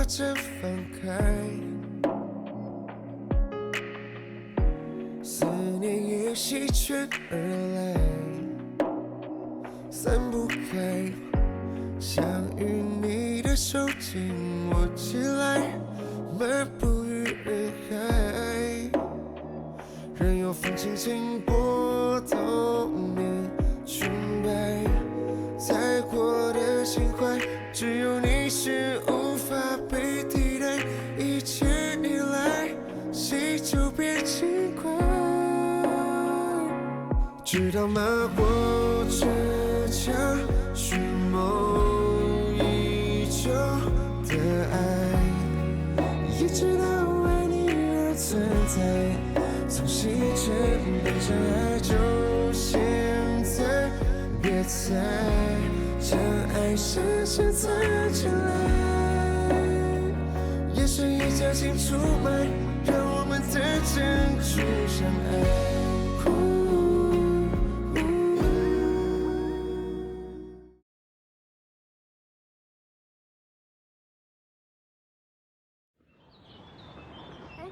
着放开，思念也席卷而来，散不开，想与你的手紧握起来，漫步于人海，任由风轻轻拨动你裙摆，再过的情怀，只有你是无法被替代，一切依赖，谁就别轻快，知道吗？我这场蓄谋已久的爱，也知道为你而存在，从细针变成爱，就现在，别猜，将爱深深藏起来，眼神也加进出卖，让我们的珍珠相爱。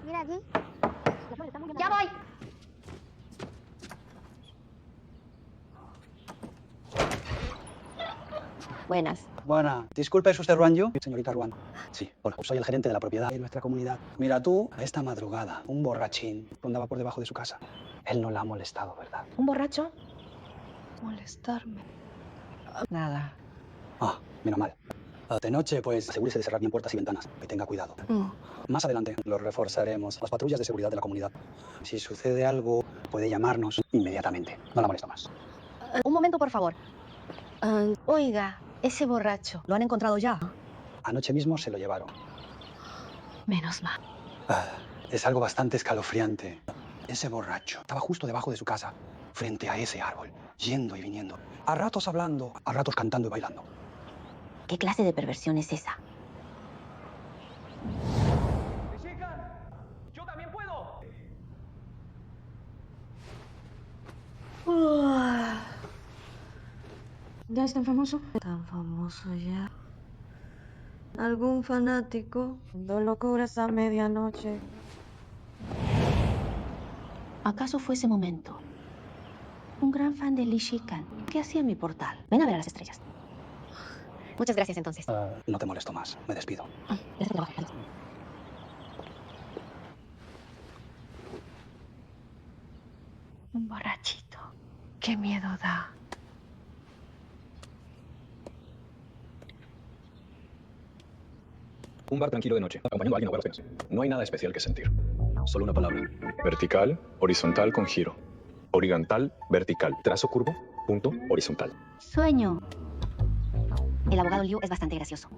Mira allí. ¡Ya voy! Buenas. Buena. Disculpe, ¿es usted Ruan Yu? Señorita Ruan. Sí, hola. Soy el gerente de la propiedad de nuestra comunidad. Mira tú, a esta madrugada, un borrachín rondaba por debajo de su casa. Él no la ha molestado, ¿verdad? ¿Un borracho? Molestarme. Nada. Ah, menos mal. De noche, pues, asegúrese de cerrar bien puertas y ventanas. Y tenga cuidado. Más adelante lo reforzaremos. Las patrullas de seguridad de la comunidad. Si sucede algo, puede llamarnos inmediatamente. No la molesto más. Un momento, por favor. Oiga, ese borracho, ¿lo han encontrado ya? Anoche mismo se lo llevaron. Menos mal. Es algo bastante escalofriante. Ese borracho estaba justo debajo de su casa, frente a ese árbol, yendo y viniendo. A ratos hablando, a ratos cantando y bailando. ¿Qué clase de perversión es esa? ¡Yo también puedo! ¿Ya es tan famoso? Tan famoso ya. ¿Algún fanático? Dos locuras a medianoche. ¿Acaso fue ese momento? Un gran fan de Li Shikan. ¿Qué hacía en mi portal? Ven a ver a las estrellas. Muchas gracias, entonces. No te molesto más. Me despido. Gracias por trabajo. Un borrachito. Qué miedo da. Un bar tranquilo de noche, acompañando a alguien a jugar las penas. No hay nada especial que sentir. Solo una palabra. Vertical, horizontal con giro. Horizontal, vertical. Trazo curvo, punto, horizontal. Sueño. El abogado Liu es bastante gracioso.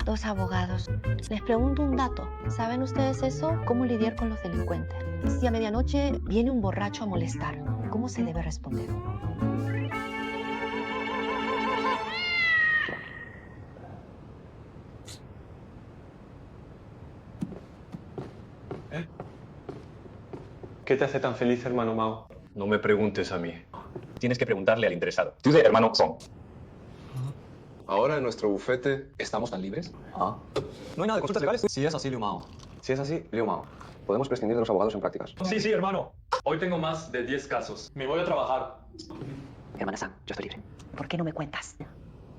Dos abogados. Les pregunto un dato. ¿Saben ustedes eso? ¿Cómo lidiar con los delincuentes? Si a medianoche viene un borracho a molestar, ¿cómo se debe responder? ¿Qué te hace tan feliz, hermano Mao? No me preguntes a mí. Tienes que preguntarle al interesado. Tú de hermano Song. Ahora en nuestro bufete estamos tan libres. ¿No hay nada de consultas legales? Si es así, Liu Mao. Si es así, Liu Mao, podemos prescindir de los abogados en prácticas. Sí, hermano. Hoy tengo más de 10 casos. Me voy a trabajar. Hermana San, yo estoy libre. ¿Por qué no me cuentas?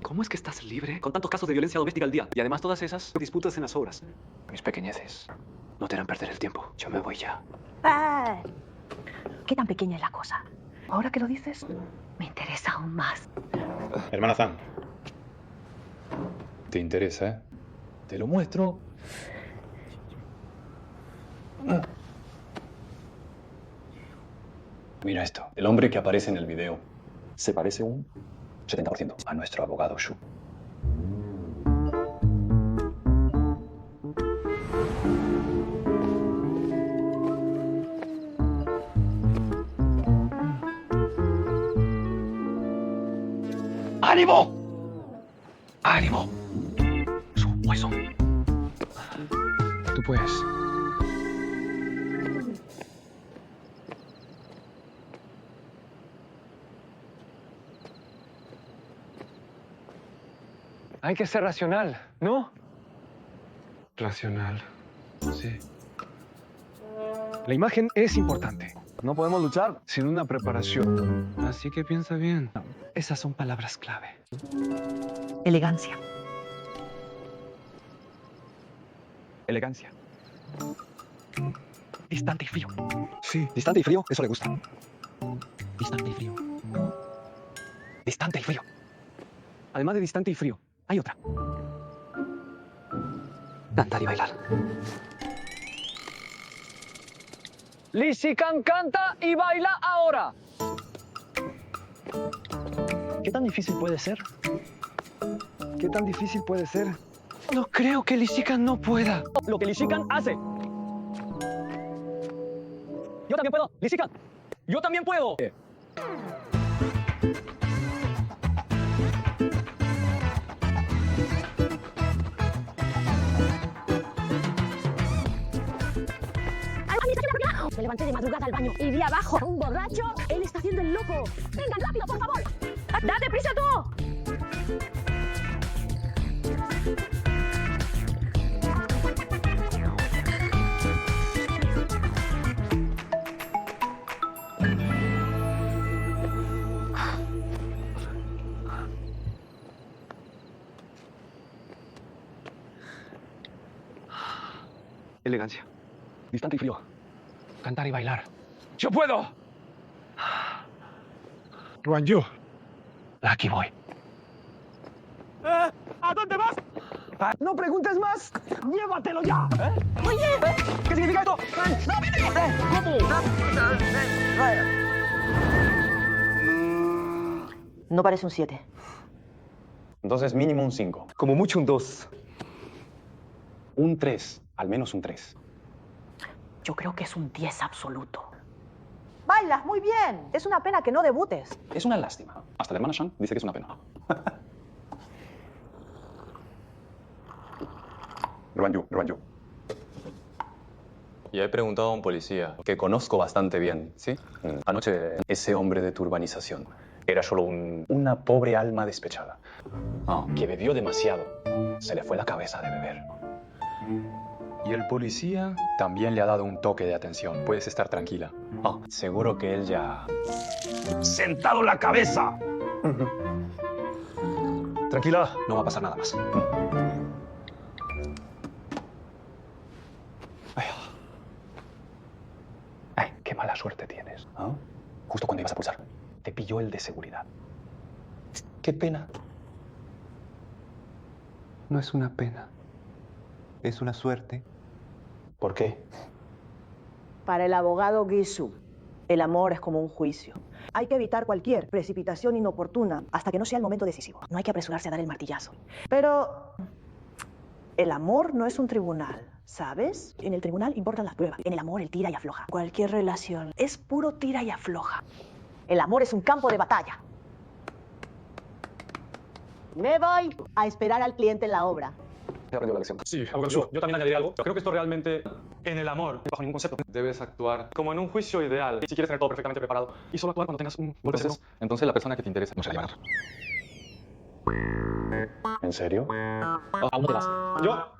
¿Cómo es que estás libre con tantos casos de violencia doméstica al día? Y además todas esas disputas en las obras. Mis pequeñeces no te harán perder el tiempo. Yo me voy ya. ¿Qué tan pequeña es la cosa? Ahora que lo dices, me interesa aún más. Hermana Zhang. ¿Te interesa, eh? Te lo muestro. Mira esto. El hombre que aparece en el video se parece un 70% a nuestro abogado Shu. ¡Ánimo! ¡Ánimo! Tú puedes. Hay que ser racional, ¿no? Racional. Sí. La imagen es importante. No podemos luchar sin una preparación. Así que piensa bien. Esas son palabras clave. Elegancia. Elegancia. Distante y frío. Sí. Distante y frío, eso le gusta. Distante y frío. Distante y frío. Además de distante y frío, hay otra. Cantar y bailar. Lizican canta y baila ahora. ¿Qué tan difícil puede ser? ¿Qué tan difícil puede ser? No creo que Lizican no pueda. Lo que Lizican hace. Yo también puedo. Lizican. Yo también puedo. Me levanté de madrugada al baño y vi abajo a un borracho. Él está haciendo el loco. ¡Vengan, rápido, por favor! ¡Date prisa tú! Elegancia. Distante y frío. Cantar y bailar. ¡Yo puedo! Ruan Yu. Aquí voy. ¿A dónde vas? ¡No preguntes más! ¡Llévatelo ya! Oye, ¿qué significa esto? No parece un 7. Entonces mínimo un 5. Como mucho un 2. Un 3, al menos un 3. Yo creo que es un 10 absoluto. Bailas muy bien. Es una pena que no debutes. Es una lástima. Hasta la hermana Shan dice que es una pena. Ruan Yu. Ya he preguntado a un policía que conozco bastante bien, ¿sí? Anoche ese hombre de tu urbanización era solo una pobre alma despechada. Que bebió demasiado. Se le fue la cabeza de beber. Y el policía también le ha dado un toque de atención. Puedes estar tranquila. Seguro que él ya... ¡Sentado la cabeza! Tranquila, no va a pasar nada más. Ay, qué mala suerte tienes. Justo cuando ibas a pulsar, te pilló el de seguridad. Qué pena. No es una pena. Es una suerte. ¿Por qué? Para el abogado Gisu, el amor es como un juicio. Hay que evitar cualquier precipitación inoportuna hasta que no sea el momento decisivo. No hay que apresurarse a dar el martillazo. Pero el amor no es un tribunal, ¿sabes? En el tribunal importan las pruebas. En el amor el tira y afloja. Cualquier relación es puro tira y afloja. El amor es un campo de batalla. Me voy a esperar al cliente en la obra. He aprendido la lección. Sí, abogado, yo también añadiré algo. Creo que esto realmente, en el amor, bajo ningún concepto, Debes actuar. como en un juicio ideal, si quieres tener todo perfectamente preparado, y solo actuar cuando tengas un golpe de cerebro. Entonces la persona que te interesa No se la lleva a ¿En serio? Aún te vas.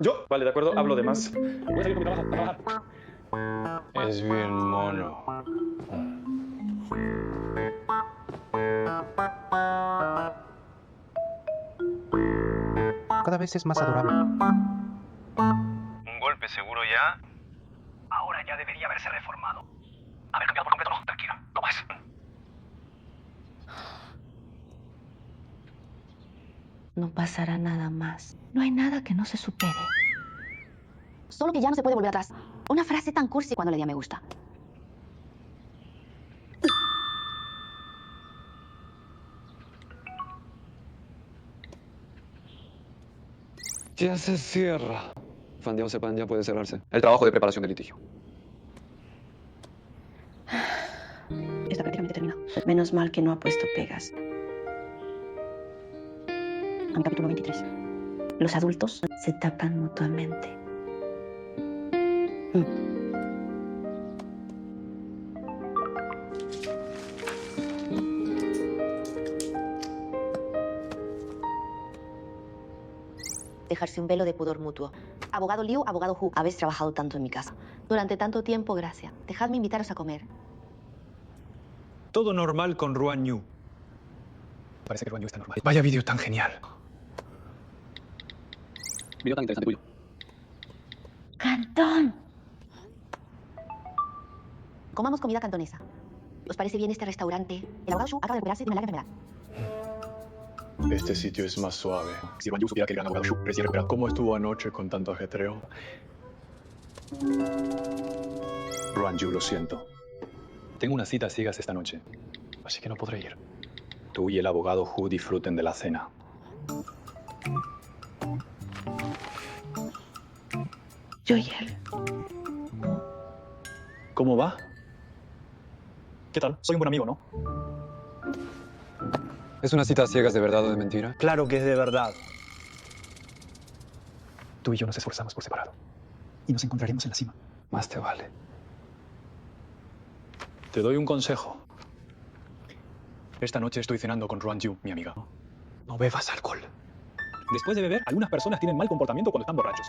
Yo. Vale, de acuerdo, hablo de más. Voy a salir con mi trabajo, a trabajar. Es bien mono. Cada vez es más adorable. Un golpe seguro ya. Ahora ya debería haberse reformado. Haber cambiado por completo, no. Tranquila, no más. No pasará nada más. No hay nada que no se supere. Solo que ya no se puede volver atrás. Una frase tan cursi cuando le di a me gusta. Ya se cierra. Fandiao Sepan ya puede cerrarse. El trabajo de preparación del litigio. Está prácticamente terminado. Menos mal que no ha puesto pegas. A mi capítulo 23. Los adultos se tapan mutuamente. dejarse un velo de pudor mutuo. Abogado Liu, abogado Hu, habéis trabajado tanto en mi casa. Durante tanto tiempo, gracias. Dejadme invitaros a comer. Todo normal con Ruan Yu. Parece que Ruan Yu está normal. Vaya vídeo tan genial. Vídeo tan interesante tuyo. ¡Cantón! Comamos comida cantonesa. ¿Os parece bien este restaurante? El abogado Shu acaba de recuperarse de una larga enfermedad. Este sitio es más suave. Si Ruan Yu supiera que el gran abogado Shu recién recuperado. ¿Cómo estuvo anoche con tanto ajetreo? Ruan Yu, lo siento. Tengo una cita a ciegas esta noche, así que no podré ir. Tú y el abogado Hu disfruten de la cena. Yo y él. ¿Cómo va? ¿Qué tal? Soy un buen amigo, ¿no? ¿Es una cita a ciegas de verdad o de mentira? Claro que es de verdad. Tú y yo nos esforzamos por separado. Y nos encontraremos en la cima. Más te vale. Te doy un consejo. Esta noche estoy cenando con Ruan Yu, mi amiga. No bebas alcohol. Después de beber, algunas personas tienen mal comportamiento cuando están borrachos.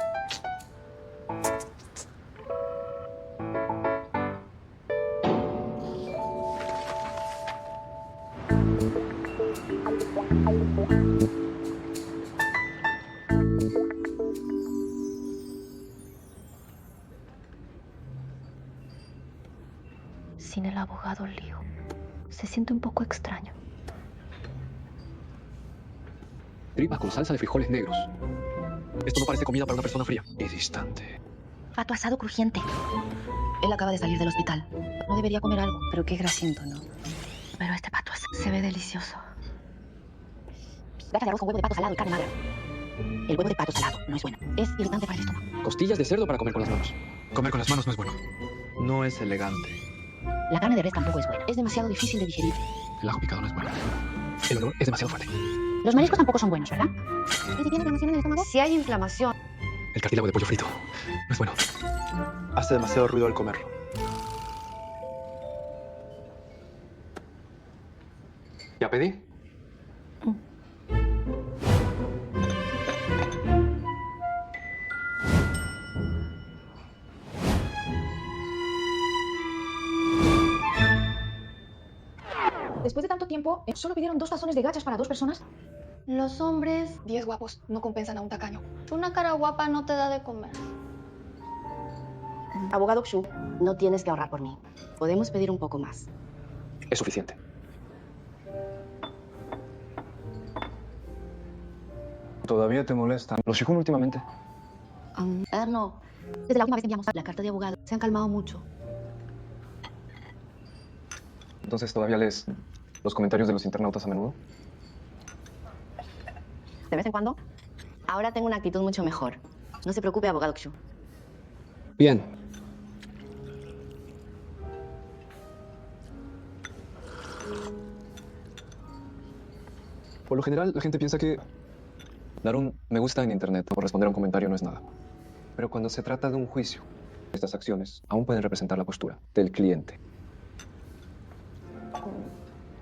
Sin el abogado Liu, se siente un poco extraño. Tripas con salsa de frijoles negros. Esto no parece comida para una persona fría y distante. Pato asado crujiente. Él acaba de salir del hospital. No debería comer algo, pero qué grasiento, ¿no? Pero este pato se ve delicioso. Gata de arroz con huevo de pato salado y carne magra. El huevo de pato salado no es bueno. Es irritante para el estómago. Costillas de cerdo para comer con las manos. Comer con las manos no es bueno. No es elegante. La carne de res tampoco es buena. Es demasiado difícil de digerir. El ajo picado no es bueno. El olor es demasiado fuerte. Los mariscos tampoco son buenos, ¿verdad? ¿Y si tiene inflamación en el estómago? Si hay inflamación. El cartílago de pollo frito no es bueno. Hace demasiado ruido al comerlo. ¿Ya pedí? Después de tanto tiempo, ¿solo pidieron 2 tazones de gachas para 2 personas? Los hombres, 10 guapos, no compensan a un tacaño. Una cara guapa no te da de comer. Abogado Xu, no tienes que ahorrar por mí. Podemos pedir un poco más. Es suficiente. ¿Todavía te molestan los Shihun últimamente? No. Desde la última vez que enviamos la carta de abogado, se han calmado mucho. Entonces, ¿todavía lees los comentarios de los internautas a menudo? De vez en cuando. Ahora tengo una actitud mucho mejor. No se preocupe, abogado Xu. Bien. Por lo general, la gente piensa que dar un me gusta en internet o responder a un comentario no es nada. Pero cuando se trata de un juicio, estas acciones aún pueden representar la postura del cliente.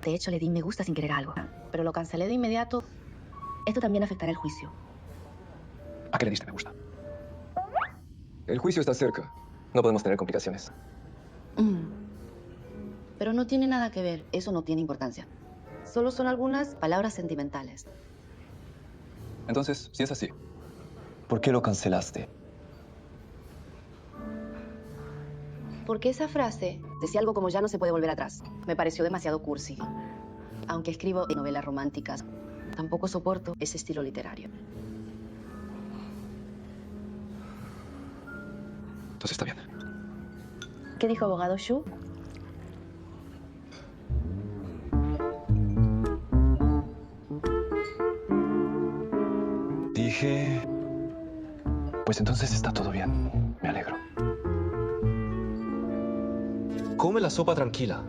De hecho, le di me gusta sin querer algo, pero lo cancelé de inmediato. Esto también afectará el juicio. ¿A qué le diste me gusta? El juicio está cerca. No podemos tener complicaciones. Pero no tiene nada que ver. Eso no tiene importancia. Solo son algunas palabras sentimentales. Entonces, si es así, ¿por qué lo cancelaste? Porque esa frase decía algo como ya no se puede volver atrás. Me pareció demasiado cursi. Aunque escribo novelas románticas, tampoco soporto ese estilo literario. Entonces está bien. ¿Qué dijo abogado Xu? Dije... Pues entonces está todo bien. Me alegro. Come la sopa tranquila.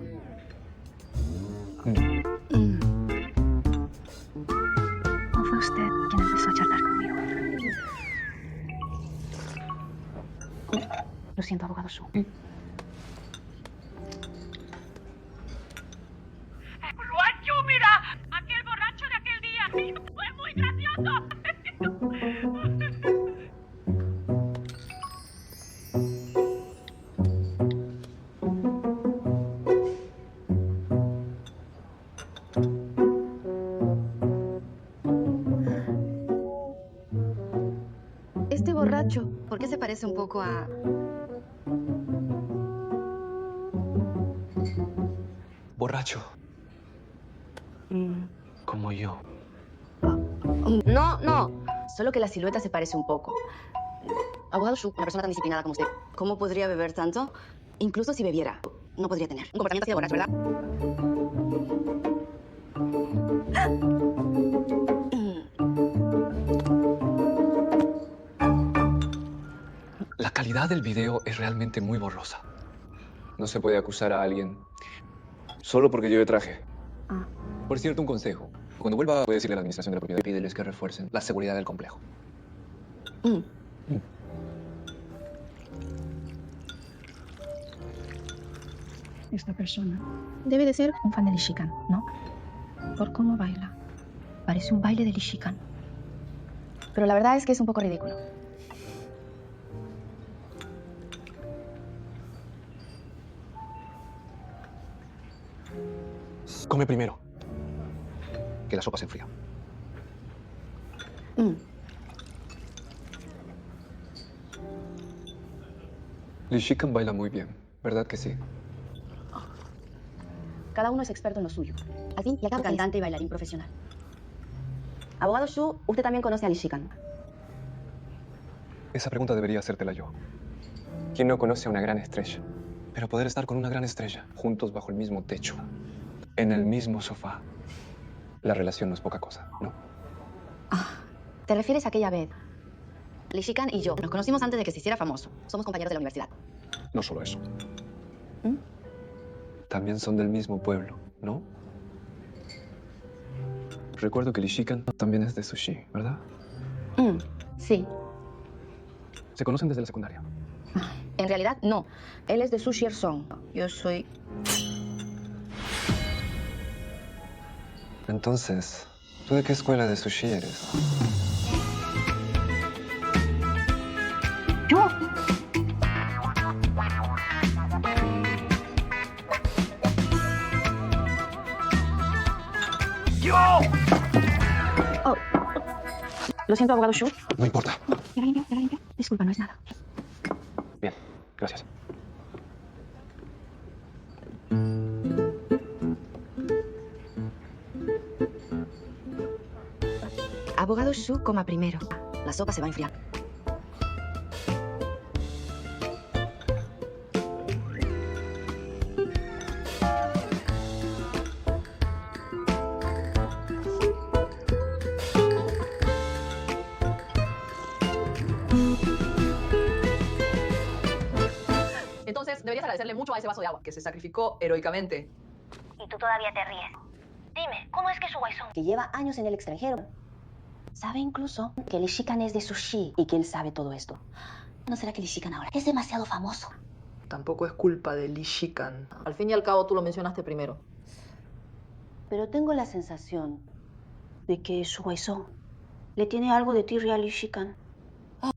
No fue usted quien empezó a charlar conmigo. Lo siento, abogado Xu. ¡Ruan Yu, mira! ¡Aquel borracho de aquel día! ¡Fue muy gracioso! ¿Por qué se parece un poco a... Borracho. Como yo. No, no. Solo que la silueta se parece un poco. Abogado Shu, una persona tan disciplinada como usted, ¿cómo podría beber tanto? Incluso si bebiera, no podría tener un comportamiento así de borracho, ¿verdad? La calidad del video es realmente muy borrosa. No se puede acusar a alguien solo porque lleve traje. Por cierto, un consejo. Cuando vuelva, puede decirle a la administración de la propiedad y pídeles que refuercen la seguridad del complejo. Esta persona debe de ser un fan de Lee Shikan, ¿no? Por cómo baila. Parece un baile de Lee Shikan. Pero la verdad es que es un poco ridículo. Come primero. Que la sopa se enfría. Lee Shikan baila muy bien, ¿verdad que sí? Cada uno es experto en lo suyo. Al fin y al cabo, cantante y bailarín profesional. Abogado Shu, usted también conoce a Lee Shikan. Esa pregunta debería hacértela yo. ¿Quién no conoce a una gran estrella? Pero poder estar con una gran estrella, juntos bajo el mismo techo, en el mismo sofá. La relación no es poca cosa, ¿no? ¿Te refieres a aquella vez? Lee Shikan y yo nos conocimos antes de que se hiciera famoso. Somos compañeros de la universidad. No solo eso. También son del mismo pueblo, ¿no? Recuerdo que Lee Shikan también es de Sushi, ¿verdad? Sí. ¿Se conocen desde la secundaria? En realidad, no. Él es de Sushi Song. Yo soy... Entonces, ¿tú de qué escuela de sushi eres? ¡Yo! ¡Yo! Oh. Lo siento, abogado Shu. No importa. Ya la limpio. Disculpa, no es nada. Bien, gracias. Abogado Shu, coma primero. La sopa se va a enfriar. Entonces, deberías agradecerle mucho a ese vaso de agua, que se sacrificó heroicamente. Y tú todavía te ríes. Dime, ¿cómo es que su Guaisón? Que lleva años en el extranjero. Sabe incluso que Lee Shikan es de Sushi y que él sabe todo esto. ¿No será que Lee Shikan ahora es demasiado famoso? Tampoco es culpa de Lee Shikan. Al fin y al cabo, tú lo mencionaste primero. Pero tengo la sensación de que su Guaisón le tiene algo de tirria a Lee Shikan.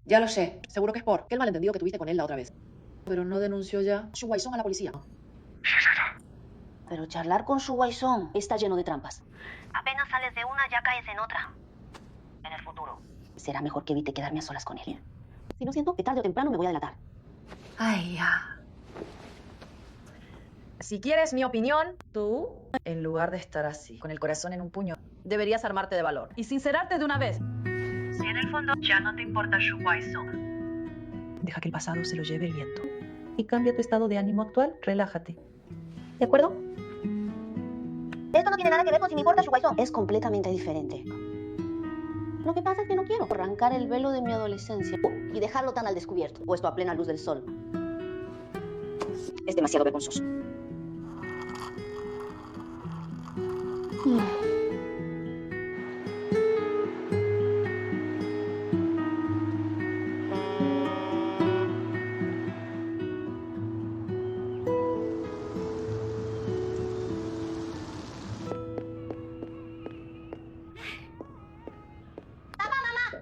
Ya lo sé. Seguro que es por el malentendido que tuviste con él la otra vez. Pero no denunció ya su Guaisón a la policía. Pero charlar con su Guaisón está lleno de trampas. Apenas sales de una, ya caes en otra. En el futuro. Será mejor que evite quedarme a solas con él. Si no siento que tarde o temprano me voy a delatar. Ay, ya. Si quieres mi opinión, tú, en lugar de estar así, con el corazón en un puño, deberías armarte de valor y sincerarte de una vez. Si en el fondo ya no te importa su Guaisón. Deja que el pasado se lo lleve el viento. Y cambia tu estado de ánimo actual, relájate. ¿De acuerdo? Esto no tiene nada que ver con si me importa su Guaisón. Es completamente diferente. Lo que pasa es que no quiero arrancar el velo de mi adolescencia y dejarlo tan al descubierto, puesto a plena luz del sol. Es demasiado vergonzoso.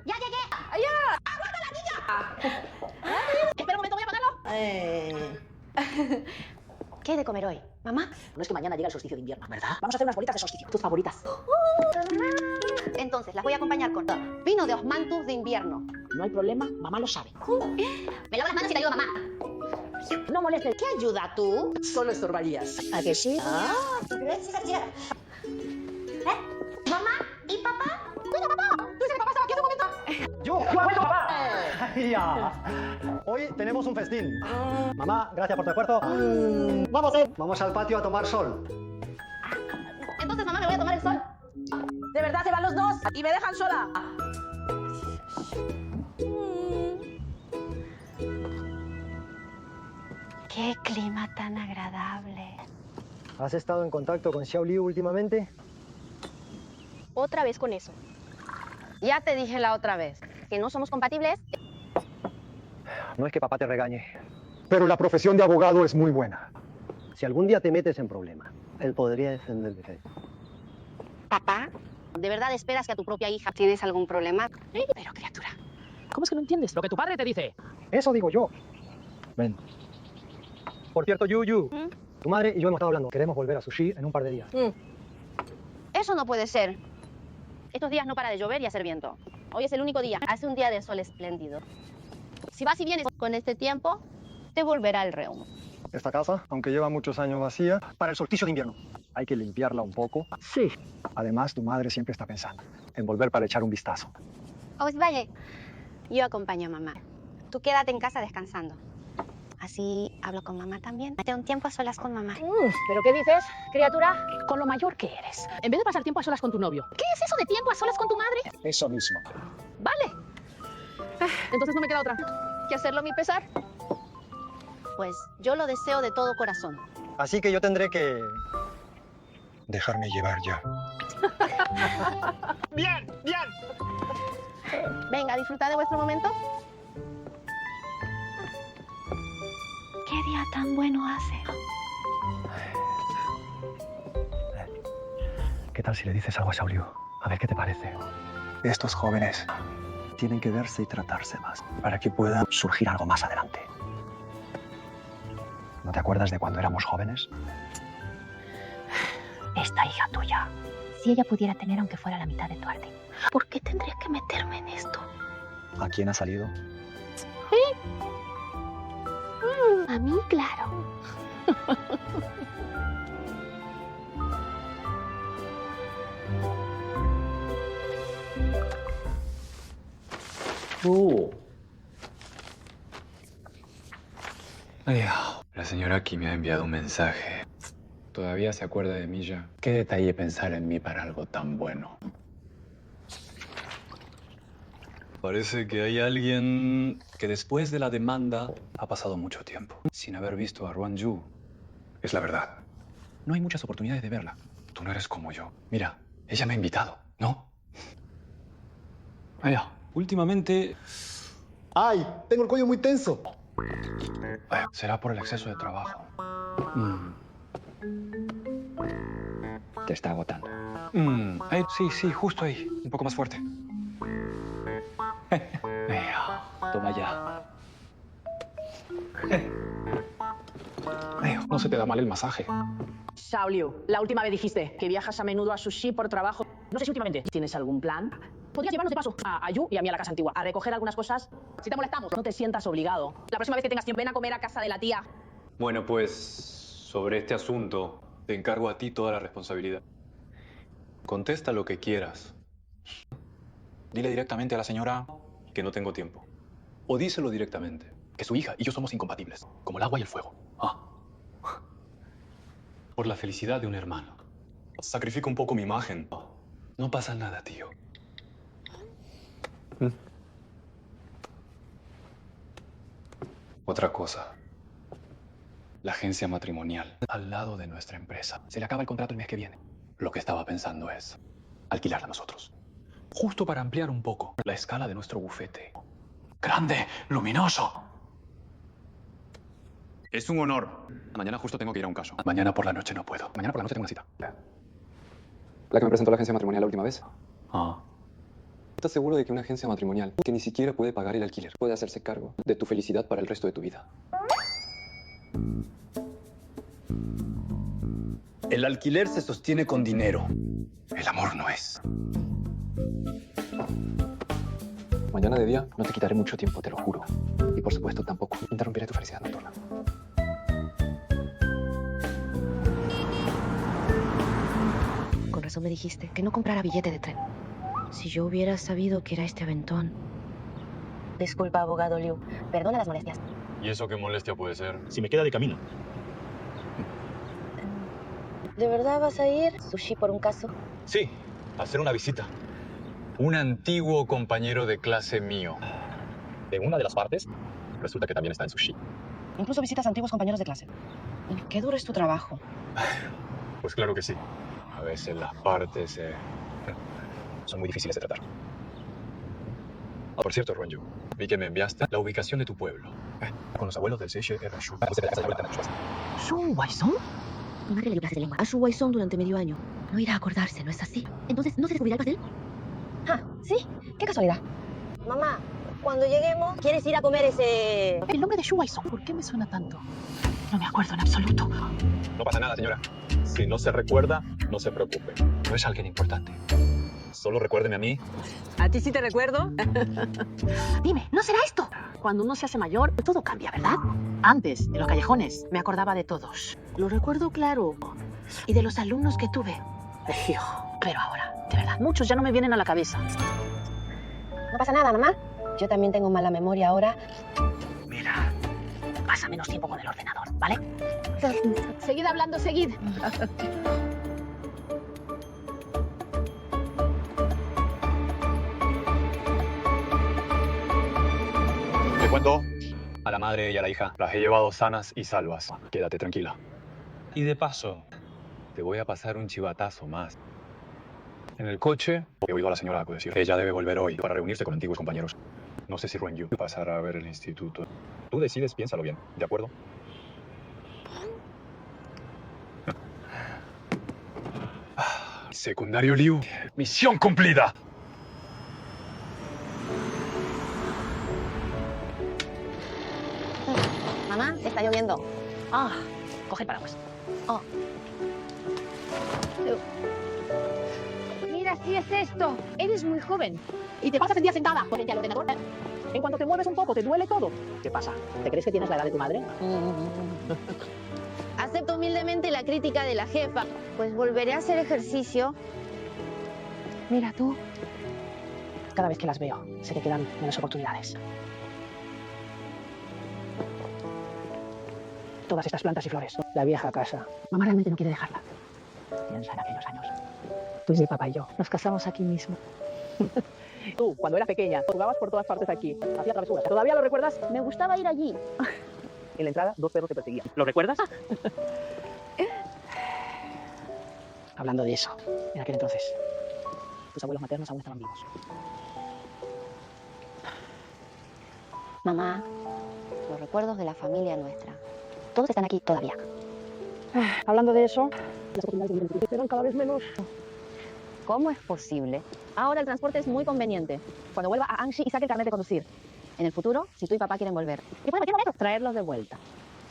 ¡Ya llegué! ¡Allá! ¡Aguanta la niña! Espera un momento, voy a apagarlo. ¿Qué he de comer hoy? ¿Mamá? No es que mañana llega el solsticio de invierno, ¿verdad? Vamos a hacer unas bolitas de solsticio. Tus favoritas. Entonces, las voy a acompañar con vino de osmanthus de invierno. No hay problema, mamá lo sabe. Me lavo las manos y te ayudo, mamá. No molestes. ¿Qué ayuda tú? Solo estorbarías. ¿A que sí? ¿Mamá y papá? ¡Mira, papá! ¡Tú dices que papá estaba aquí hace un momento! ¡Yo! ¡Bueno, papá! Ya. Hoy tenemos un festín. Mamá, gracias por tu esfuerzo. Vamos al patio a tomar sol. Entonces, mamá, me voy a tomar el sol. ¿De verdad se van los dos y me dejan sola? Qué clima tan agradable. ¿Has estado en contacto con Xiao Liu últimamente? Otra vez con eso. Ya te dije la otra vez que no somos compatibles. No es que papá te regañe, pero la profesión de abogado es muy buena. Si algún día te metes en problemas, él podría defenderte. ¿Papá? ¿De verdad esperas que a tu propia hija tienes algún problema? Pero, criatura, ¿cómo es que no entiendes lo que tu padre te dice? Eso digo yo. Ven. Por cierto, Yu, tu madre y yo hemos estado hablando. Queremos volver a sushi en un par de días. Eso no puede ser. Estos días no para de llover y hacer viento. Hoy es el único día. Hace un día de sol espléndido. Si vas y vienes con este tiempo, te volverá el reumo. Esta casa, aunque lleva muchos años vacía, para el solsticio de invierno hay que limpiarla un poco. Sí. Además, tu madre siempre está pensando en volver para echar un vistazo. Pues vaya, yo acompaño a mamá. Tú quédate en casa descansando. Así hablo con mamá también. Hace un tiempo a solas con mamá. ¿Pero qué dices, criatura? Con lo mayor que eres. En vez de pasar tiempo a solas con tu novio, ¿qué es eso de tiempo a solas con tu madre? Eso mismo. Vale. Entonces no me queda otra que hacerlo a mi pesar. Pues yo lo deseo de todo corazón. Así que yo tendré que dejarme llevar ya. Bien, bien. Venga, disfrutad de vuestro momento. Qué día tan bueno hace. ¿Qué tal si le dices algo a Xiao Liu? A ver qué te parece. Estos jóvenes tienen que verse y tratarse más para que pueda surgir algo más adelante. ¿No te acuerdas de cuando éramos jóvenes? Esta hija tuya, si ella pudiera tener aunque fuera la mitad de tu arte, ¿por qué tendría que meterme en esto? ¿A quién ha salido? A mí, claro. La señora aquí me ha enviado un mensaje. ¿Todavía se acuerda de mí ya? Qué detalle pensar en mí para algo tan bueno. Parece que hay alguien que después de la demanda ha pasado mucho tiempo sin haber visto a Ruanyu. Es la verdad. No hay muchas oportunidades de verla. Tú no eres como yo. Mira, ella me ha invitado, ¿no? Vaya, últimamente... ¡Ay! Tengo el cuello muy tenso. Será por el exceso de trabajo. Te está agotando. Sí, justo ahí. Un poco más fuerte. Toma ya. No se te da mal el masaje. Xiao Liu, la última vez dijiste que viajas a menudo a sushi por trabajo. No sé si últimamente tienes algún plan. Podrías llevarnos de paso a Yu y a mí a la casa antigua, a recoger algunas cosas. Si te molestamos, no te sientas obligado. La próxima vez que tengas tiempo, ven a comer a casa de la tía. Bueno, pues sobre este asunto te encargo a ti toda la responsabilidad. Contesta lo que quieras. Dile directamente a la señora que no tengo tiempo. O díselo directamente, que su hija y yo somos incompatibles, como el agua y el fuego. Por la felicidad de un hermano. Sacrifico un poco mi imagen. No pasa nada, tío. Otra cosa. La agencia matrimonial, al lado de nuestra empresa. Se le acaba el contrato el mes que viene. Lo que estaba pensando es alquilarla a nosotros. Justo para ampliar un poco la escala de nuestro bufete. ¡Grande! ¡Luminoso! Es un honor. Mañana justo tengo que ir a un caso. Mañana por la noche no puedo. Mañana por la noche tengo una cita. ¿La que me presentó la agencia matrimonial la última vez? ¿Estás seguro de que una agencia matrimonial que ni siquiera puede pagar el alquiler puede hacerse cargo de tu felicidad para el resto de tu vida? El alquiler se sostiene con dinero. El amor no es. Mañana de día no te quitaré mucho tiempo, te lo juro. Y por supuesto tampoco interrumpiré tu felicidad nocturna. Con razón me dijiste que no comprara billete de tren. Si yo hubiera sabido que era este aventón. Disculpa, abogado Liu. Perdona las molestias. ¿Y eso qué molestia puede ser? Si me queda de camino. ¿De verdad vas a ir? ¿Sushi por un caso? Sí, a hacer una visita. Un antiguo compañero de clase mío. De una de las partes, resulta que también está en sushi. Incluso visitas a antiguos compañeros de clase. Qué duro es tu trabajo. Pues claro que sí. A veces las partes son muy difíciles de tratar. Por cierto, Ruanyu, vi que me enviaste la ubicación de tu pueblo. Con los abuelos del Seiche Erashu. ¿Shu Waisong? Mi madre le dio clases de lengua a Shu Waisong durante medio año. No irá a acordarse, ¿no es así? Entonces, ¿no se descubrirá el pastel? Ah, ¿sí? Qué casualidad. Mamá, cuando lleguemos, ¿quieres ir a comer ese...? El nombre de Shu Waisong, ¿por qué me suena tanto? No me acuerdo en absoluto. No pasa nada, señora. Si no se recuerda, no se preocupe. No es alguien importante. Solo recuérdeme a mí. ¿A ti sí te recuerdo? Dime, ¿no será esto? Cuando uno se hace mayor, todo cambia, ¿verdad? Antes, en los callejones, me acordaba de todos. Lo recuerdo claro. Y de los alumnos que tuve. Pero ahora, de verdad, muchos ya no me vienen a la cabeza. No pasa nada, mamá. Yo también tengo mala memoria ahora. Mira, pasa menos tiempo con el ordenador, ¿vale? Seguid hablando, seguid. Te cuento, a la madre y a la hija las he llevado sanas y salvas. Quédate tranquila. Y de paso, te voy a pasar un chivatazo más. En el coche, he oído a la señora decir que ella debe volver hoy para reunirse con antiguos compañeros. No sé si Ruanyu pasará a ver el instituto. Tú decides, piénsalo bien, ¿de acuerdo? Secundario Liu, misión cumplida. Mamá, está lloviendo. Ah, coge el paraguas. Oh. Mira, sí es esto. Eres muy joven. Y te pasas el día sentada frente al ordenador. En cuanto te mueves un poco, te duele todo. ¿Qué pasa? ¿Te crees que tienes la edad de tu madre? Acepto humildemente la crítica de la jefa. Pues volveré a hacer ejercicio. Mira tú. Cada vez que las veo, se te quedan menos oportunidades. Todas estas plantas y flores. La vieja casa. Mamá realmente no quiere dejarla. Piensa en aquellos años. Tú y mi papá y yo nos casamos aquí mismo. Tú, cuando eras pequeña, jugabas por todas partes aquí. Hacía travesuras. ¿Todavía lo recuerdas? Me gustaba ir allí. En la entrada, 2 perros te perseguían. ¿Lo recuerdas? Hablando de eso, en aquel entonces, tus abuelos maternos aún estaban vivos. Mamá, los recuerdos de la familia nuestra. Todos están aquí todavía. Hablando de eso, las oportunidades de serán cada vez menos. ¿Cómo es posible? Ahora el transporte es muy conveniente. Cuando vuelva a Anxi y saque el carnet de conducir. En el futuro, si tú y papá quieren volver. ¿Qué podemos hacer? Traerlos de vuelta.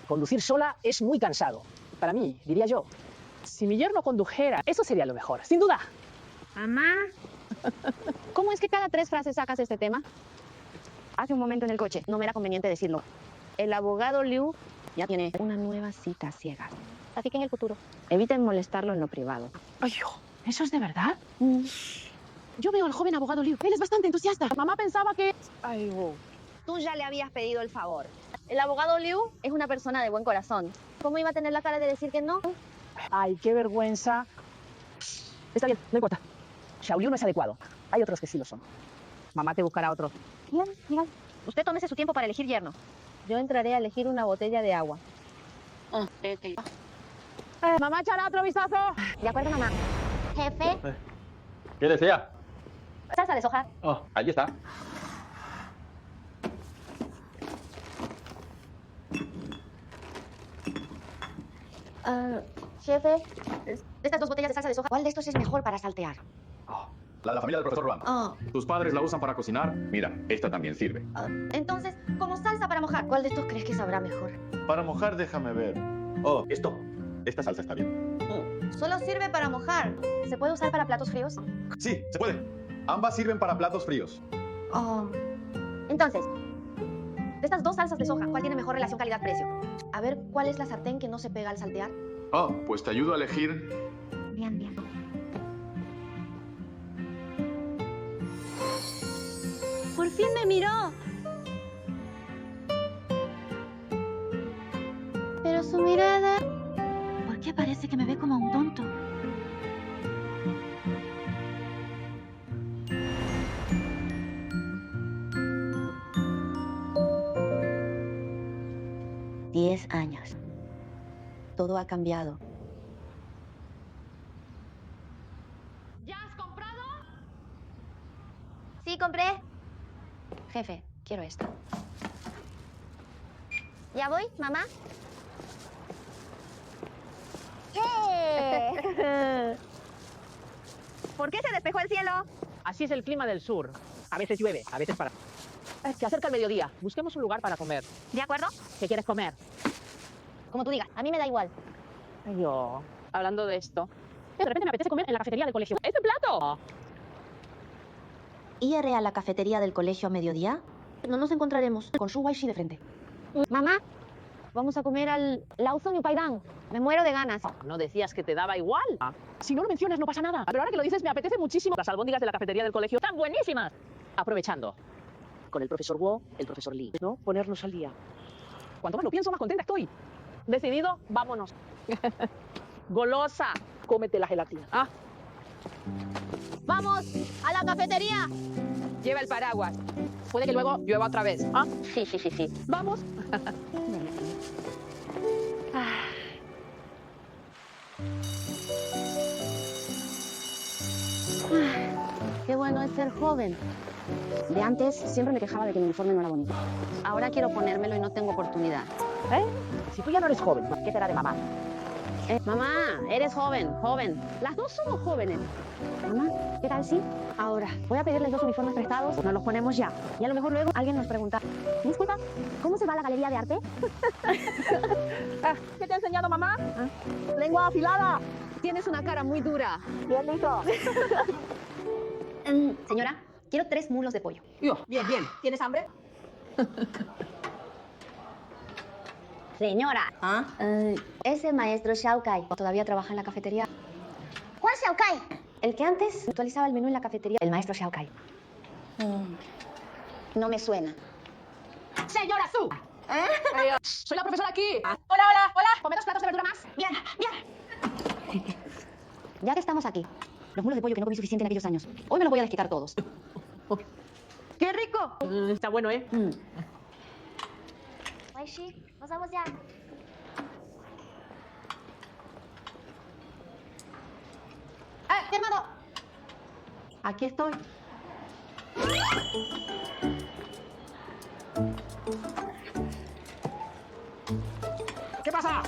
Conducir sola es muy cansado. Para mí, diría yo. Si mi yerno condujera, eso sería lo mejor, sin duda. Mamá. ¿Cómo es que cada 3 frases sacas este tema? Hace un momento en el coche, no me era conveniente decirlo. El abogado Liu ya tiene una nueva cita a ciegas. Así que en el futuro, eviten molestarlo en lo privado. Ay, ¿eso es de verdad? Yo veo al joven abogado Liu. Él es bastante entusiasta. Mamá pensaba que... Ay, Tú ya le habías pedido el favor. El abogado Liu es una persona de buen corazón. ¿Cómo iba a tener la cara de decir que no? Ay, qué vergüenza. Está bien, no importa. Xiaoliu no es adecuado. Hay otros que sí lo son. Mamá te buscará otro. Bien, mira. Usted tómese su tiempo para elegir yerno. Yo entraré a elegir una botella de agua. Mamá echará otro vistazo. De acuerdo, mamá. Jefe. ¿Qué desea? Salsa de soja. Oh, allí está. Jefe, de estas 2 botellas de salsa de soja, ¿cuál de estos es mejor para saltear? La de la familia del profesor Ruan. ¿Tus padres la usan para cocinar? Mira, esta también sirve. Entonces, como salsa para mojar, ¿cuál de estos crees que sabrá mejor? Para mojar, déjame ver. Oh, esto. Esta salsa está bien. Solo sirve para mojar. ¿Se puede usar para platos fríos? Sí, se puede. Ambas sirven para platos fríos. Entonces, de estas dos salsas de soja, ¿cuál tiene mejor relación calidad-precio? A ver, ¿cuál es la sartén que no se pega al saltear? Ah, pues te ayudo a elegir. Bien, bien. Por fin me miró. Pero su mirada... ¿Por qué parece que me ve como un tonto? Diez años. Todo ha cambiado. ¿Ya has comprado? Sí, compré. Jefe, quiero esto. ¿Ya voy, mamá? ¿Por qué se despejó el cielo? Así es el clima del sur. A veces llueve, a veces para. Se acerca el mediodía. Busquemos un lugar para comer. ¿De acuerdo? ¿Qué quieres comer? Como tú digas, a mí me da igual. Ay, yo, hablando de esto, de repente me apetece comer en la cafetería del colegio. ¡Este plato! ¿Ir a la cafetería del colegio a mediodía? No nos encontraremos con Shu Waishi de frente. Mamá, vamos a comer al Lawson y Paidán. Me muero de ganas. ¿No decías que te daba igual? Si no lo mencionas, no pasa nada. Pero ahora que lo dices, me apetece muchísimo. Las albóndigas de la cafetería del colegio están buenísimas. Aprovechando. Con el profesor Wo, el profesor Lee, ¿no? Ponernos al día. Cuanto más lo pienso, más contenta estoy. Decidido, vámonos. Golosa, cómete la gelatina. Ah. ¡Vamos a la cafetería! Lleva el paraguas. Puede que luego llueva otra vez. ¿Ah? Sí, sí, sí, sí. Vamos. Qué bueno es ser joven. De antes siempre me quejaba de que mi uniforme no era bonito. Ahora quiero ponérmelo y no tengo oportunidad. ¿Eh? Si tú ya no eres joven, ¿qué será de mamá? Mamá, eres joven, joven. Las dos somos jóvenes. Mamá, ¿qué tal si? Ahora, voy a pedirles 2 uniformes prestados, nos los ponemos ya. Y a lo mejor luego alguien nos pregunta, disculpa, ¿cómo se va a la galería de arte? ¿Qué te ha enseñado mamá? Lengua afilada. Tienes una cara muy dura. Bien listo. Señora, quiero 3 mulos de pollo. Bien, bien. ¿Tienes hambre? Señora. Ese maestro Xiao Kai todavía trabaja en la cafetería. ¿Cuál Xiao Kai? El que antes actualizaba el menú en la cafetería. El maestro Xiao Kai. No me suena. Señora Su. Soy la profesora aquí. Hola, hola, hola. ¿Come 2 platos de verdura más? Bien, bien. Ya que estamos aquí, los mulos de pollo que no comí suficiente en aquellos años, hoy me los voy a desquitar todos. ¡Qué rico! Está bueno, ¿eh? Waishi, nos vamos ya. Hermano! Aquí estoy. ¿Qué pasa?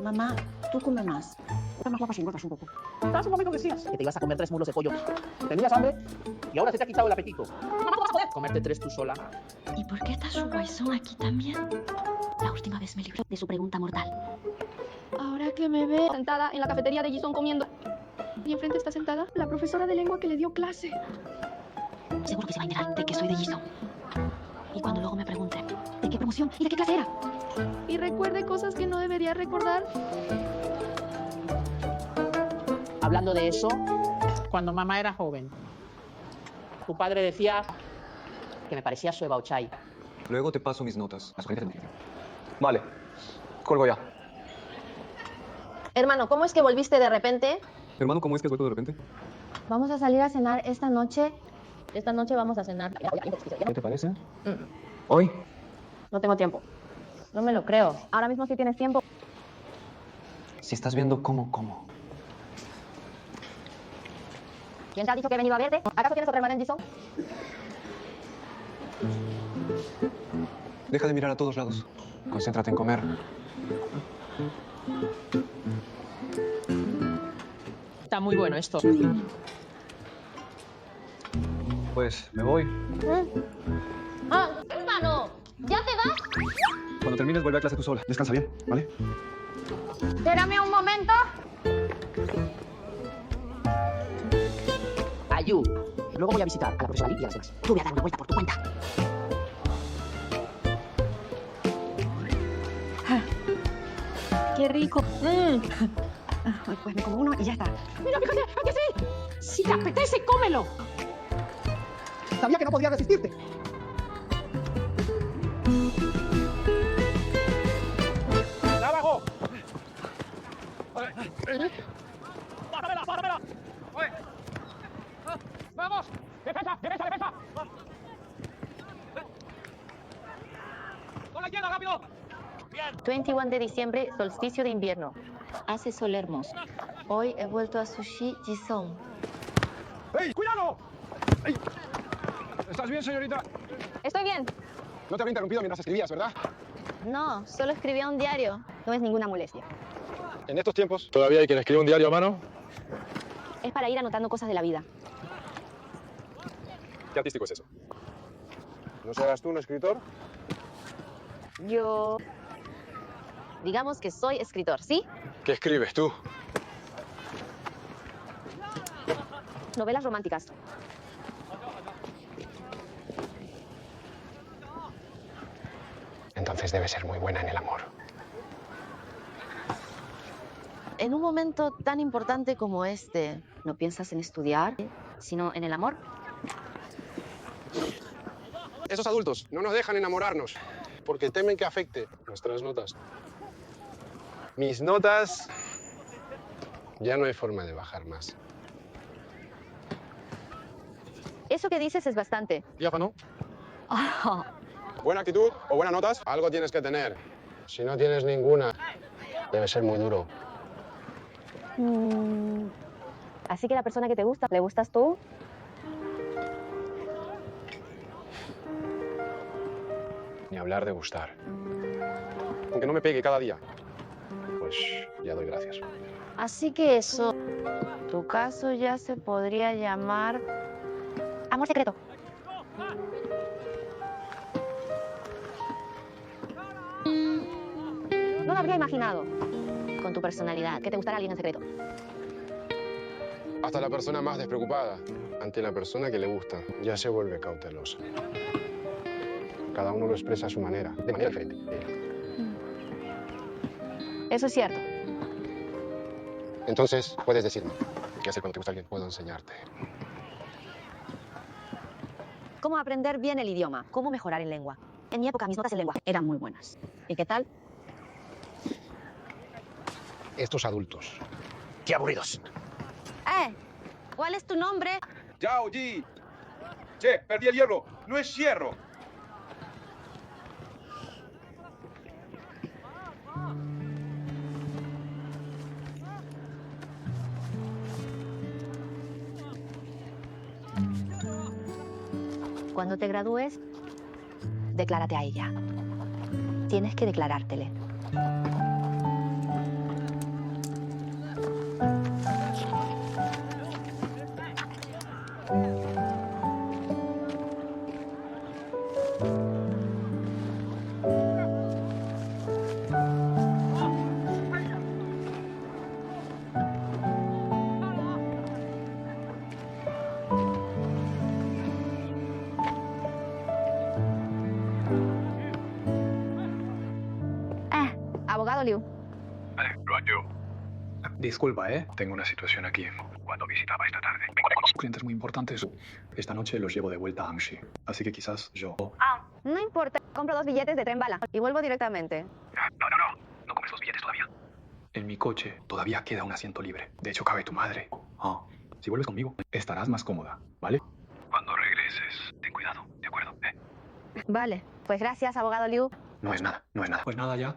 Mamá, tú come más. Estás más guapa si engordas un poco. Hace un momento decías que te ibas a comer 3 mulos de pollo. Tenías hambre y ahora se te ha quitado el apetito. ¿Cómo vas a poder comerte 3 tú sola? ¿Y por qué está Shu Wai-sung aquí también? La última vez me libró de su pregunta mortal. Ahora que me ve sentada en la cafetería de Jisung comiendo. Y enfrente está sentada la profesora de lengua que le dio clase. Seguro que se va a enterar de que soy de Jisung. Y cuando luego me pregunte de qué promoción y de qué clase era. Y recuerde cosas que no debería recordar. Hablando de eso, cuando mamá era joven, tu padre decía que me parecía Sue Baochai. Luego te paso mis notas. Vale, colgo ya. Hermano, ¿cómo es que volviste de repente? Hermano, ¿cómo es que has vuelto de repente? Vamos a salir a cenar esta noche. Esta noche vamos a cenar. ¿Qué te parece? ¿Hoy? No tengo tiempo. No me lo creo. Ahora mismo sí tienes tiempo. Si estás viendo cómo. ¿Quién te ha dicho que he venido a verte? ¿Acaso tienes otra hermana en Jisung? Deja de mirar a todos lados. Concéntrate en comer. Está muy bueno esto. Pues me voy. Hermano, ¿ya te vas? Cuando termines, vuelve a clase tú sola. Descansa bien, ¿vale? Espérame un momento. Ayu, Luego voy a visitar a la profesora Lee y a las demás. Tú voy a dar una vuelta por tu cuenta. ¡Qué rico! Pues me como uno y ya está. Mira, fíjate, ¿a que sí? Si te apetece, cómelo. Sabía que no podía resistirte. ¡Abajo! ¡Pásamela, pásamela! ¡Vamos! ¡Defensa, defensa, defensa! ¡Con la izquierda, rápido! 21 de diciembre, solsticio de invierno. Hace sol hermoso. Hoy he vuelto a Sushi Jisung. ¡Ey, cuidado! ¡Ey! ¿Estás bien, señorita? Estoy bien. No te había interrumpido mientras escribías, ¿verdad? No, solo escribía un diario. No es ninguna molestia. En estos tiempos, ¿todavía hay quien escribe un diario a mano? Es para ir anotando cosas de la vida. ¿Qué artístico es eso? ¿No serás tú un escritor? Yo... Digamos que soy escritor, ¿sí? ¿Qué escribes tú? Novelas románticas. Entonces debe ser muy buena en el amor. En un momento tan importante como este, ¿No piensas en estudiar, sino en el amor? Esos adultos no nos dejan enamorarnos porque temen que afecte nuestras notas. Mis notas ya no hay forma de bajar más. Eso que dices es bastante. Diáfano. Buena actitud o buenas notas, algo tienes que tener. Si no tienes ninguna, debe ser muy duro. Así que la persona que te gusta, ¿le gustas tú? Ni hablar de gustar. Aunque no me pegue cada día, pues ya doy gracias. Así que eso, tu caso ya se podría llamar amor secreto. No lo habría imaginado. Con tu personalidad, que te gustara alguien en secreto. Hasta la persona más despreocupada ante la persona que le gusta ya se vuelve cautelosa. Cada uno lo expresa a su manera, de manera diferente. Eso es cierto. Entonces, puedes decirme qué hacer cuando te gusta alguien. Puedo enseñarte. ¿Cómo aprender bien el idioma? ¿Cómo mejorar en lengua? En mi época, mis notas en lengua eran muy buenas. ¿Y qué tal? Estos adultos. ¡Qué aburridos! ¿Cuál es tu nombre? Yao Ji. Che, perdí el hierro. No es hierro. Cuando te gradúes, declárate a ella. Tienes que declarártele. Abogado Liu. Disculpa, Tengo una situación aquí. Cuando visitaba esta tarde. Clientes muy importantes. Esta noche los llevo de vuelta a Angshi. Así que quizás yo... No importa, compro 2 billetes de tren bala y vuelvo directamente. No compres los billetes todavía. En mi coche todavía queda un asiento libre. De hecho, cabe tu madre. Si vuelves conmigo, estarás más cómoda, ¿vale? Cuando regreses, ten cuidado, ¿de acuerdo? Vale, pues gracias, abogado Liu. No es nada, no es nada. Pues nada ya.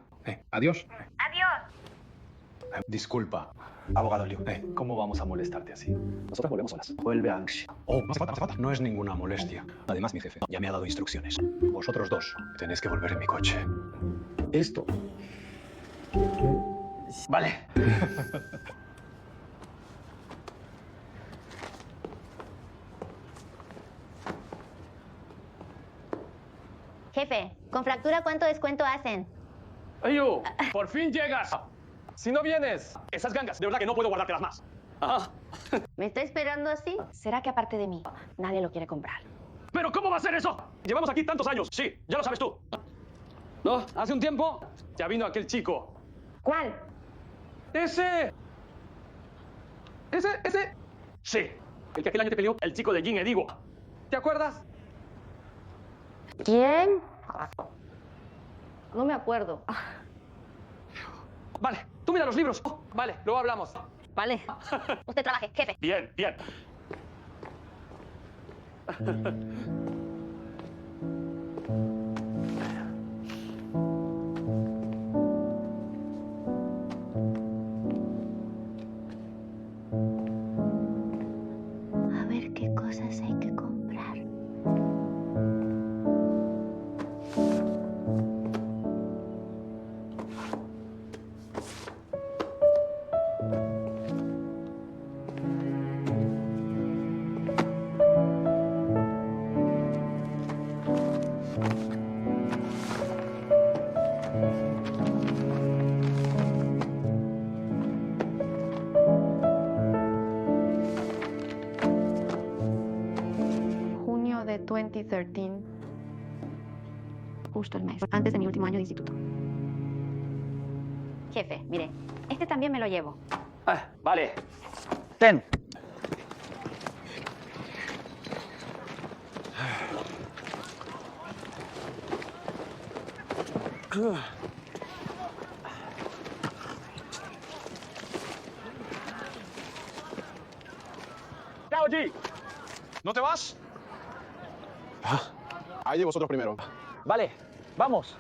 Adiós. Adiós. Disculpa, abogado Liu. ¿Cómo vamos a molestarte así? Nosotros volvemos solas. Vuelve a Angshi. No hace falta, no hace falta. No es ninguna molestia. Además, mi jefe ya me ha dado instrucciones. Vosotros dos tenéis que volver en mi coche. Esto. Vale. Jefe, con fractura, ¿cuánto descuento hacen? ¡Ayu! ¡Por fin llegas! Si no vienes, esas gangas, de verdad que no puedo guardártelas más. ¿Me está esperando así? ¿Será que aparte de mí, nadie lo quiere comprar? ¿Pero cómo va a ser eso? Llevamos aquí tantos años. Sí, ya lo sabes tú. No, hace un tiempo ya vino aquel chico. ¿Cuál? ¡Ese! Sí, el que aquel año te peleó, el chico de Jin Edigo. ¿Te acuerdas? ¿Quién? No me acuerdo. Vale, tú mira los libros. Vale, luego hablamos. Vale. Usted trabaje, jefe. Bien, bien. A ver qué cosas hay que comprar. Junio de 2013. Justo el mes, antes de mi último año de instituto. Jefe, mire, este también me lo llevo. Vale. Ten. ¡Chao, G! ¿No te vas? Ahí vosotros primero. Vale, vamos.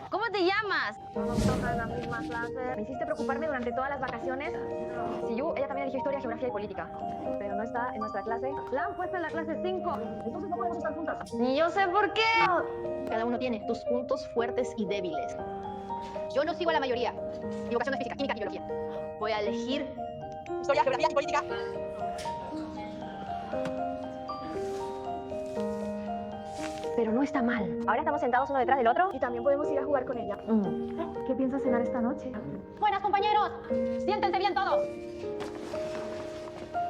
¿Cómo te llamas? Me hiciste preocuparme durante todas las vacaciones. Siyu, ella también eligió historia, geografía y política. Pero no está en nuestra clase. La han puesto en la clase 5. Entonces no podemos estar juntas. Ni yo sé por qué. Cada uno tiene tus puntos fuertes y débiles. Yo no sigo a la mayoría. Mi vocación es física, química y biología. Voy a elegir historia, geografía y política. Pero no está mal. Ahora estamos sentados uno detrás del otro y también podemos ir a jugar con ella. ¿Qué piensas cenar esta noche? Buenas, compañeros. Siéntense bien todos.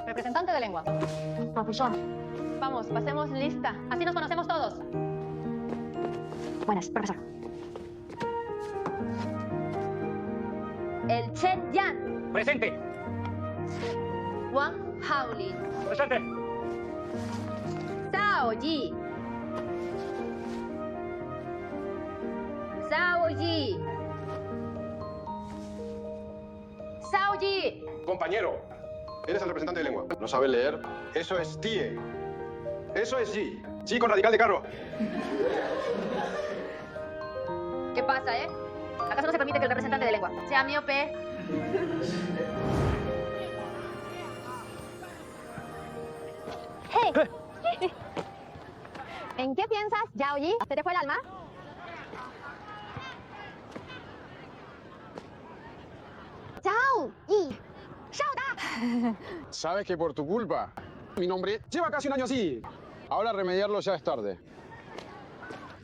Representante de lengua. Profesor. Vamos, pasemos lista. Así nos conocemos todos. Buenas, profesor. El Chen Yan. Presente. Wang Haolin. Presente. Zhao Yi. Zhao Yi. Zhao Yi. Compañero, eres el representante de lengua. ¿No sabes leer? Eso es TIE. Eso es G. G con radical de carro. ¿Qué pasa, ¿Acaso no se permite que el representante de lengua sea miope? ¡Hey! ¿En qué piensas, Zhao Yi? ¿Se te fue el alma? ¡Zhao Yi! ¡Shao! Sabes que por tu culpa, mi nombre lleva casi un año así. Ahora remediarlo ya es tarde.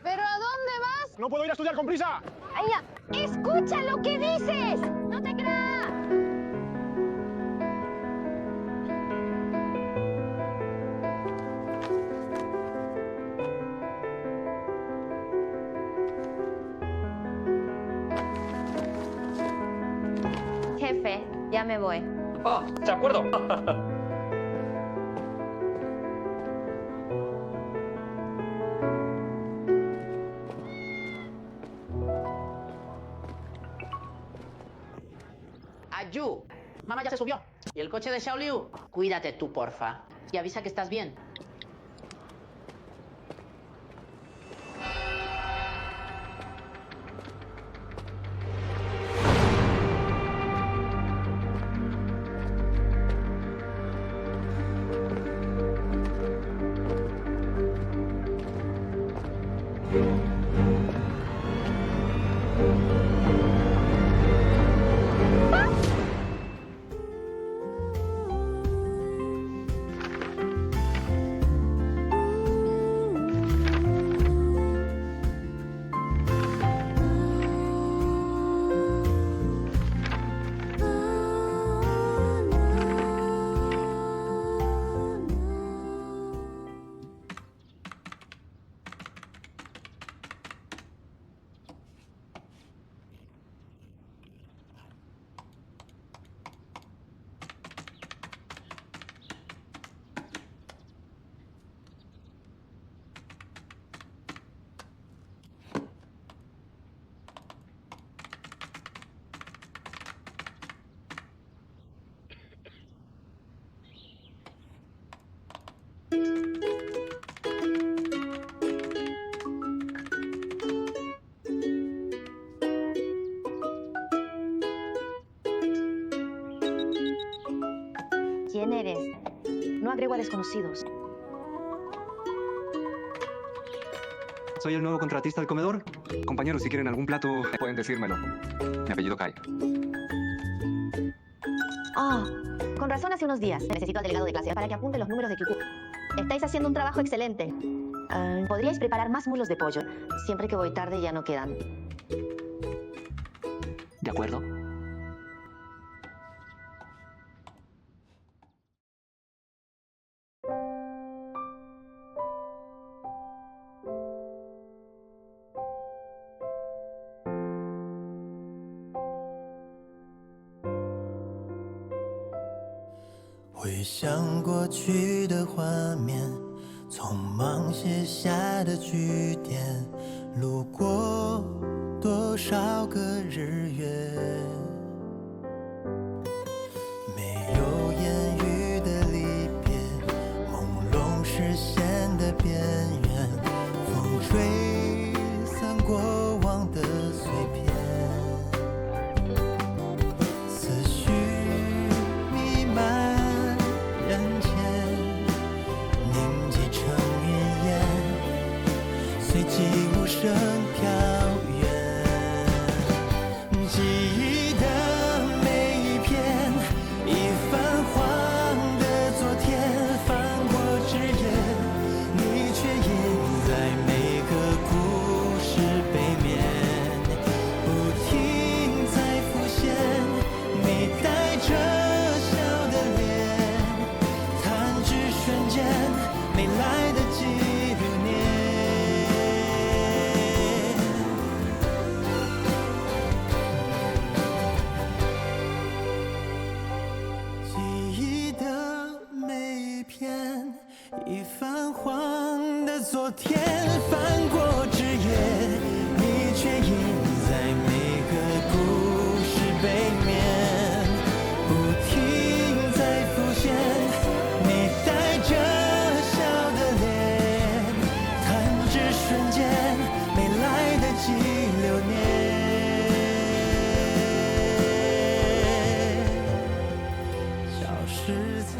¿Pero a dónde vas? ¡No puedo ir a estudiar con prisa! ¡Ay, ya! ¡Escucha lo que dices! ¡No te creas! Jefe, ya me voy. Ah, de acuerdo. Ayu, mamá ya se subió. ¿Y el coche de Xiaoliu? Cuídate tú, porfa. Y avisa que estás bien. no agrego a desconocidos. Soy el nuevo contratista del comedor. Compañeros, si quieren algún plato, pueden decírmelo. Mi apellido Kai. Oh, con razón hace unos días. Necesito al delegado de clase para que apunte los números de QQ. Estáis haciendo un trabajo excelente. Podríais preparar más muslos de pollo. Siempre que voy tarde ya no quedan. ¿De acuerdo?回想过去的画面，匆忙写下的句点，路过多少个日月，没有言语的离别，朦胧视线的边缘，风吹散过往的碎片。随即无声飘远，记忆的每一片，已泛黄的昨天，翻过枝叶，你却隐在每个故事背面，不停在浮现，你带着笑的脸，弹指瞬间，没来得及留念。已泛黄的昨天，翻过枝叶，你却隐在每个故事背面，不停在浮现，你带着笑的脸，弹指瞬间，没来得及留念，消失在